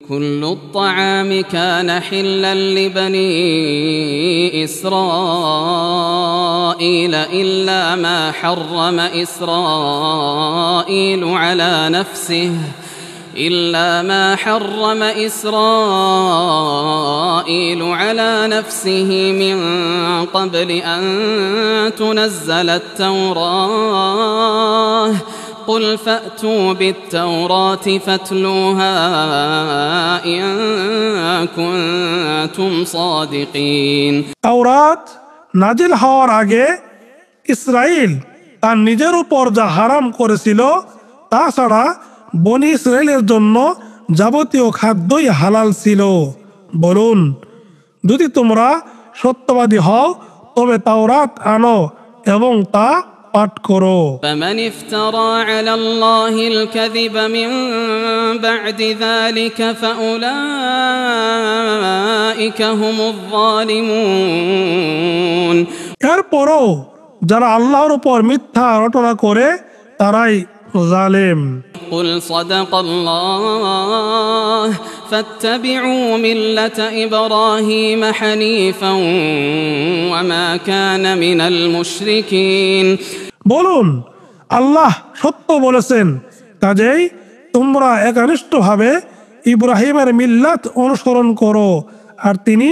كل الطعام كان حلا لبني إسرائيل إلا ما حرم إسرائيل على نفسه من قبل أن تنزل التوراة قل فأتوا بالتوراة فاتلوها إن كنتم صادقين তাওরাত নাজিল হওয়ার আগে ইসরাইল তার নিজের উপর যা হারাম করেছিল তাছাড়া বনি ইসরাইলের জন্য যাবতীয় খাদ্যই হালাল ছিল। বলুন, যদি তোমরা সত্যবাদী হও তবে তাওরাত আনো এবং তা পাঠ করো। فمن افترى على الله الكذب من بعد ذلك فأولئك هم الظالمون এরপরও যারা আল্লাহর উপর মিথ্যা রটনা করে তারাই জালেম। قل صدق الله فاتبعوا ملة إبراهيم حنيفا وما كان من المشركين বলুন, আল্লাহ সত্য বলেছেন, কাজেই তোমরা একনিষ্ঠভাবে ইব্রাহিমের মিল্লাত অনুসরণ করো, আর তিনি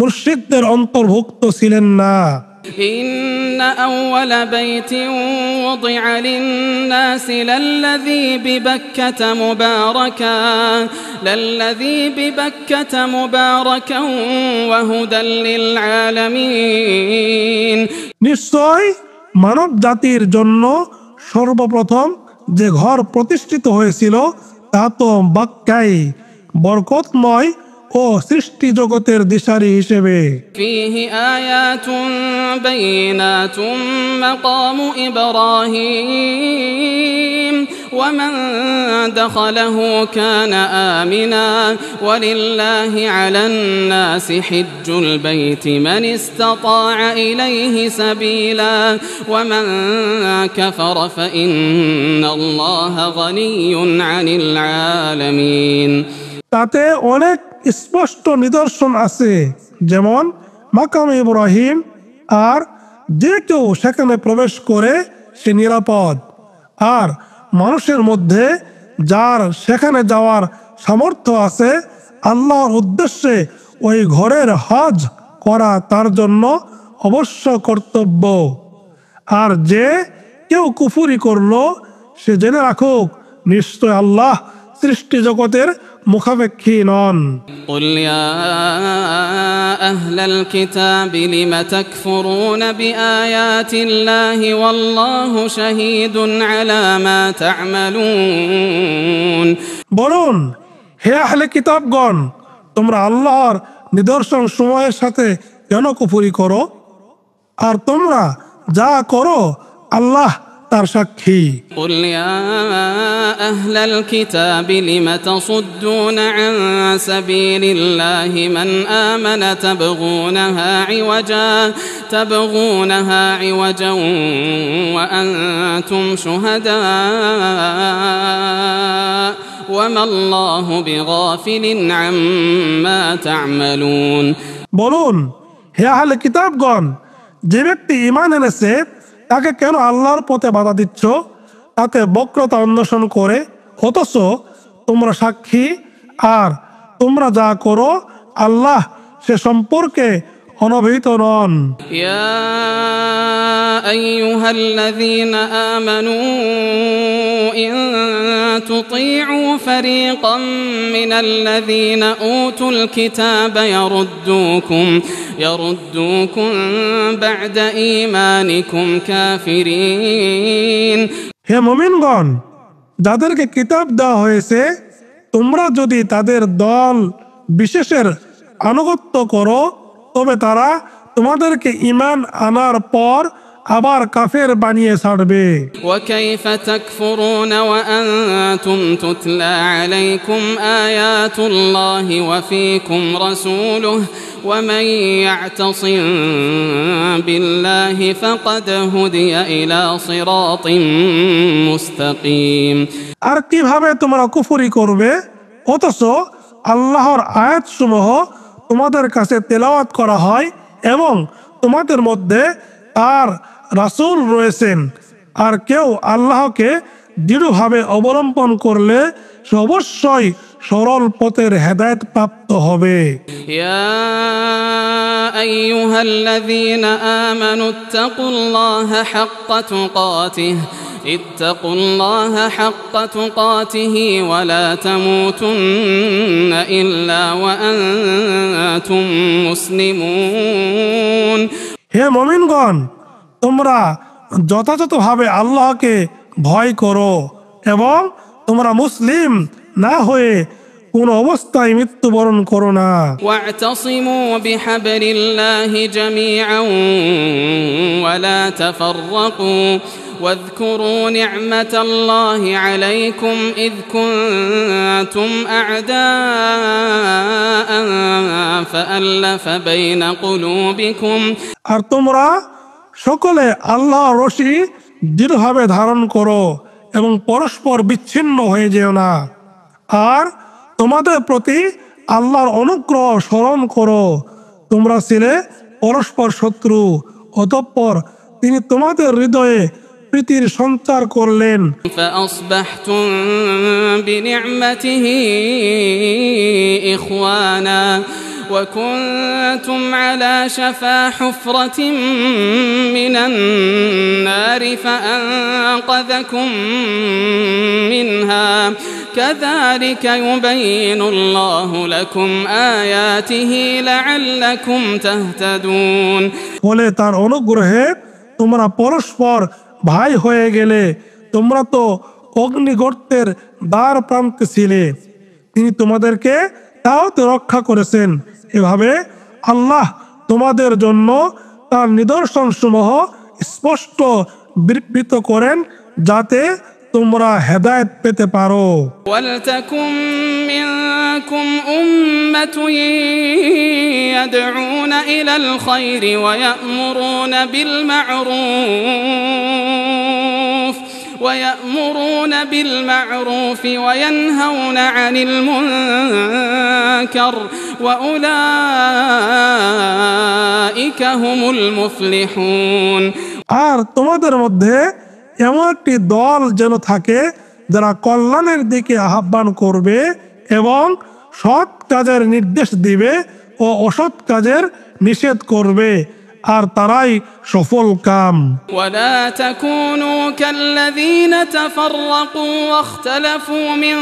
মুশরিকদের অন্তর্ভুক্ত ছিলেন না। إن أول بيت وضع للناس للذي ببكة مباركا وهدى للعالمين নিশ্চয় মানব জাতির জন্য সর্বপ্রথম যে ঘর প্রতিষ্ঠিত হয়েছিল তা তো মক্কায়, বরকতময় ও সৃষ্টি জগতের দিশারি হিসেবে। فيه آيات بينات مقام إبراهيم ومن دخله كان آمنا ولله على الناس حج البيت من استطاع إليه سبيلا ومن كفر فإن الله غني عن العالمين তাতে অনেক স্পষ্ট নিদর্শন আছে, যেমন মাকাম ইব্রাহিম, আর যে কেউ সেখানে প্রবেশ করে সে নিরাপদ। আর মানুষের মধ্যে যার সেখানে যাওয়ার সামর্থ্য আছে, আল্লাহর উদ্দেশ্যে ওই ঘরের হজ করা তার জন্য অবশ্য কর্তব্য। আর যে কেউ কুফরি করলো সে জেনে রাখুক, নিশ্চয় আল্লাহ সৃষ্টি জগতের মুখাপেক্ষী নন। قل يا أهل الكتاب لم تكفرون بآيات الله والله شهيد على ما تعملون বলুন, হে আহলে কিতাবগণ, তোমরা আল্লাহর নিদর্শন সময়ের সাথে কেন কুফরি করো? আর তোমরা যা করো আল্লাহ তার সাক্ষী। قل يا أهل الكتاب لم تصدون عن سبيل الله من آمن تبغونها عوجا وأنتم شهداء وما الله بغافل عما تعملون বলুন, হে আহলে কিতাবগণ, যে ব্যক্তি ঈমান এনেছে তাকে কেন আল্লাহর পথে বাধা দিচ্ছ তাতে বক্রতা অন্বেষণ করে, অথচ তোমরা সাক্ষী, আর তোমরা যা করো আল্লাহ সে সম্পর্কে অনভিহিত নন। يا أيها الذين آمنوا إن تطيعوا فريقا من الذين أوتوا الكتاب يردوكم بعد إيمانكم كافرين হে মুমিনগণ, যাদেরকে কিতাব দেওয়া হয়েছে, তোমরা যদি তাদের দল বিশেষের আনুগত্য করো তবে তারা তোমাদেরকে ঈমান আনার পর আবার কাফের বানিয়ে ছাড়বে। وكيف تكفرون وأنتم تتلى عليكم آيات الله وفيكم رسوله ومن يعتصم بالله فقد هدي إلى صراط مستقيم আর কিভাবে তোমরা কুফরি করবে অথচ আল্লাহর আয়াতসমূহ তোমাদের কাছে তেলাওয়াত করা হয় এবং তোমাদের মধ্যে আর রাসূল রয়েছেন, আর কেউ আল্লাহকে দৃঢ়ভাবে অবলম্বন করলে সে অবশ্যই সরল পথের হেদায়েত প্রাপ্ত হবে। يا أيها الذين آمنوا اتقوا الله حق تقاته ولا تموتن إلا وأنتم مسلمون। হে মুমিনগণ, তোমরা যথাযথভাবে আল্লাহকে ভয় করো এবং তোমরা মুসলিম না হয়ে কোন অবস্থায় মৃত্যুবরণ করো না। واعتصموا بحبل الله جميعا ولا تفرقوا واذكروا نعمة الله عليكم إذ كنتم أعداء فألف بين قلوبكم। আর তোমরা সকলে আল্লাহর রশি দৃঢ়ভাবে ধারণ করো এবং পরস্পর বিচ্ছিন্ন হয়ে যেও না। আর তোমাদের প্রতি আল্লাহর অনুগ্রহ স্মরণ করো, তোমরা ছিলে পরস্পর শত্রু, অতঃপর তিনি তোমাদের হৃদয়ে প্রীতির সঞ্চার করলেন। فأصبحتم بنعمته إخوانا وكنتم على شفا حفرة من النار فأنقذكم منها كذلك يبين الله لكم آياته لعلكم تهتدون। বলে তার অনুগ্রহে তোমরা পরস্পর ভাই হয়ে গেলে, তোমরা তো অগ্নিগর্তের দ্বার প্রান্তে ছিলে, তিনি তোমাদেরকে তাও তো রক্ষা করেছেন। এভাবে আল্লাহ তোমাদের জন্য তার নিদর্শন সমূহ স্পষ্ট বিবৃত করেন যাতে তোমরা হেদায়েত পেতে পারো। ওয়ালতাকুম মিনকুম উম্মাতুন ইয়াদউনা ইলাল খায়রি ওয়া ইয়া'মুরুনা বিল মা'রুফ ওয়া ইয়ানহাউনা আনিল মুনকার ওয়া উলাইকা হুমুল মুফলিহুন। আর তোমাদের মধ্যে এমন একটি দল যেন থাকে যারা কল্যাণের দিকে আহ্বান করবে এবং সৎ কাজের নির্দেশ দিবে ও অসৎ কাজের নিষেধ করবে, আর তারাই সফল কাম। ওয়ালা তাকুনু কাল্লাযীনা তাফাররাকু ওয়াখতালাফু মিন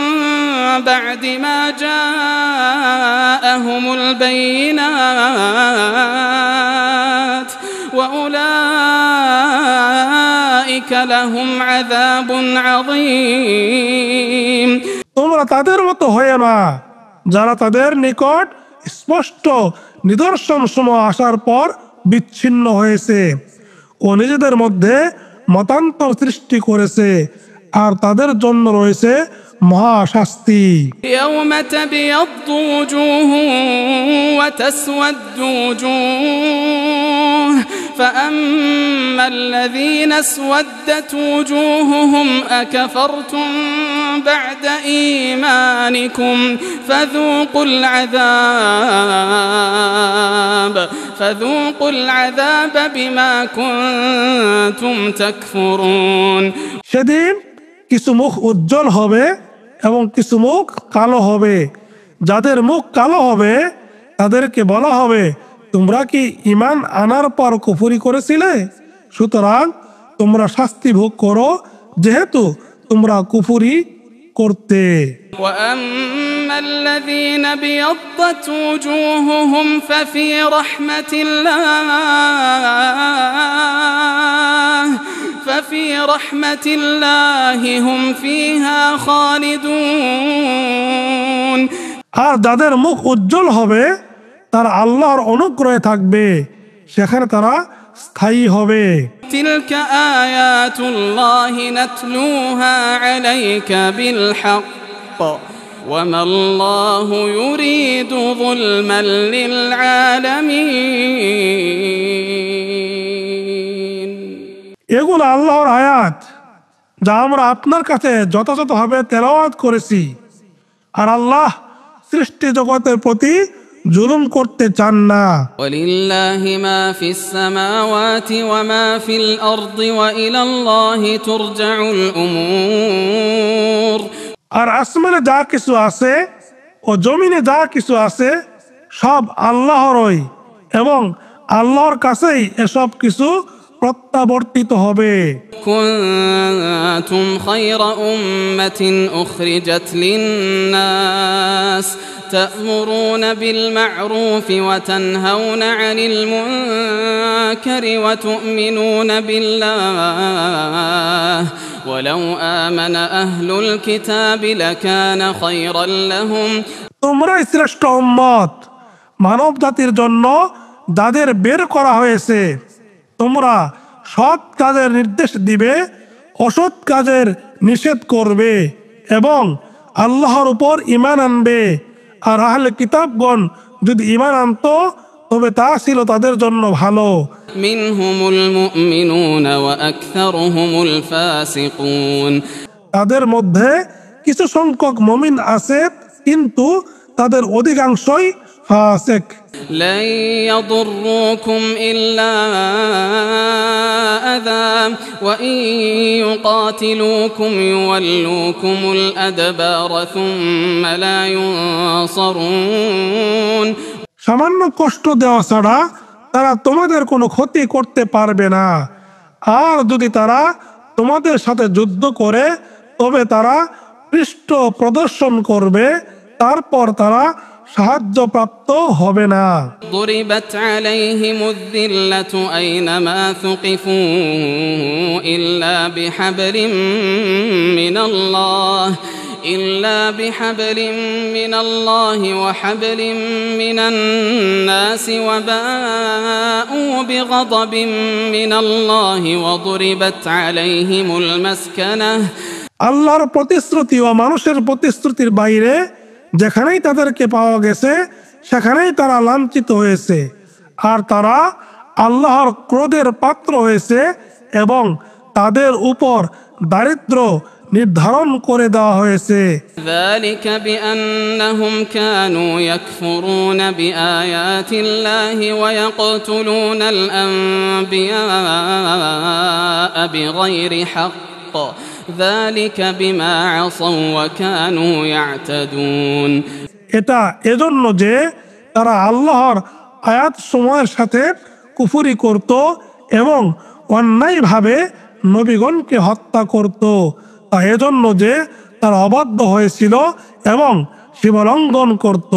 বা'দি মা জাআহুমুল বাইয়িনাত ওয়া উলাইকা লাহুম আযাবুন আযীম। তোমরা তাদের মতো হয়ে না যারা তাদের নিকট স্পষ্ট নিদর্শন সমূহ আসার পর বিচ্ছিন্ন হয়েছে ও নিজেদের মধ্যে মতান্তর সৃষ্টি করেছে, আর তাদের জন্য রয়েছে মহা শাস্তি। ইয়াউমা তাবিয়াদ্দু ওয়ুজুহুন ওয়া তাসওয়াদ্দু ওয়ুজুহ فأما الذين اسودت وجوههم أكفرتم بعد إيمانكم فذوقوا العذاب بما كنتم تكفرون। সেদিন কিছু মুখ উজ্জ্বল হবে এবং কিছু মুখ কালো হবে। যাদের মুখ কালো হবে তাদেরকে বলা হবে, তোমরা কি ঈমান আনার পর কুফরি করেছিলে? সুতরাং তোমরা শাস্তি ভোগ করো যেহেতু তোমরা কুফরি করতে। وأما الذين ابيضت وجوههم ففي رحمة الله هم فيها خالدون। আর যাদের মুখ উজ্জ্বল হবে তারা আল্লাহর অনুগ্রহে থাকবে, সেখানে তারা স্থায়ী হবে। تلك آيات الله نتلوها عليك بالحق وما الله يريد ظلما للعالمين। এগুলো আল্লাহর আয়াত যা আমরা আপনার কাছে যথাযথভাবে তেলাওয়াত করেছি, আর আল্লাহ সৃষ্টি জগতের প্রতি জুলুম করতে চান না। ولله ما في السماوات وما في الأرض وإلى الله ترجع الأمور। আর আসমানে যা কিছু আছে ও জমিনে যা কিছু আছে সব আল্লাহরই, এবং আল্লাহর কাছেই এসব কিছু প্রত্যাবর্তিত হবে। كنتم خير أمة أخرجت للناس تأمرون بالمعروف وتنهون عن المنكر وتؤمنون بالله ولو آمن أهل الكتاب لكان خيرا لهم। তোমরাই শ্রেষ্ঠ উম্মত মানব জাতির জন্য যাদের বের করা হয়েছে। তোমরা সৎ কাজের নির্দেশ দিবে, অসৎ কাজের নিষেধ করবে এবং আল্লাহর উপর ঈমান আনবে। আর আহলে কিতাবগণ যদি ঈমান আনতো তবে তা ছিল তাদের জন্য ভালো। মিনহুমুল মুমিনুনা ওয়া আকসারুহুমুল ফাসিকুন। তাদের মধ্যে কিছু সংখ্যক মুমিন আছে, কিন্তু তাদের অধিকাংশই ফাসিক। لن يضروكم إلا أذى وإن يقاتلوكم يولوكم الأدبار ثم لا ينصرون। সামান্য কষ্ট দেওয়া ছাড়া তারা তোমাদের কোনো ক্ষতি করতে পারবে না। আর যদি তারা তোমাদের সাথে যুদ্ধ করে তবে তারা পৃষ্ঠ প্রদর্শন করবে, তারপর তারা সাহায্যপ্রাপ্ত হবে না। ضربت عليهم الذلة أينما ثقفوا إلا بحبل من الله وحبل من الناس وباءوا بغضب من الله وضربت عليهم المسكنة। আল্লাহর প্রতিশ্রুতি ও মানুষের প্রতিশ্রুতির বাইরে যেখানেই তাদেরকে পাওয়া গেছে সেখানেই তারা লাঞ্ছিত হয়েছে, আর তারা আল্লাহর ক্রোধের পাত্র হয়েছে এবং তাদের উপর দারিদ্র নির্ধারণ করে দেওয়া হয়েছে। ذلك بأنهم كانوا يكفرون بآيات الله ويقتلون الأنبياء بغير حق ذلك بما عصوا وكانوا يعتدون। এটা এজন্য যে তারা আল্লাহর আয়াত সমূহের সাথে কুফরি করত এবং অন্যায়ভাবে নবীগণকে হত্যা করত। তা এজন্য যে তারা অবাধ্য হয়েছিল এবং সীমালঙ্ঘন করত।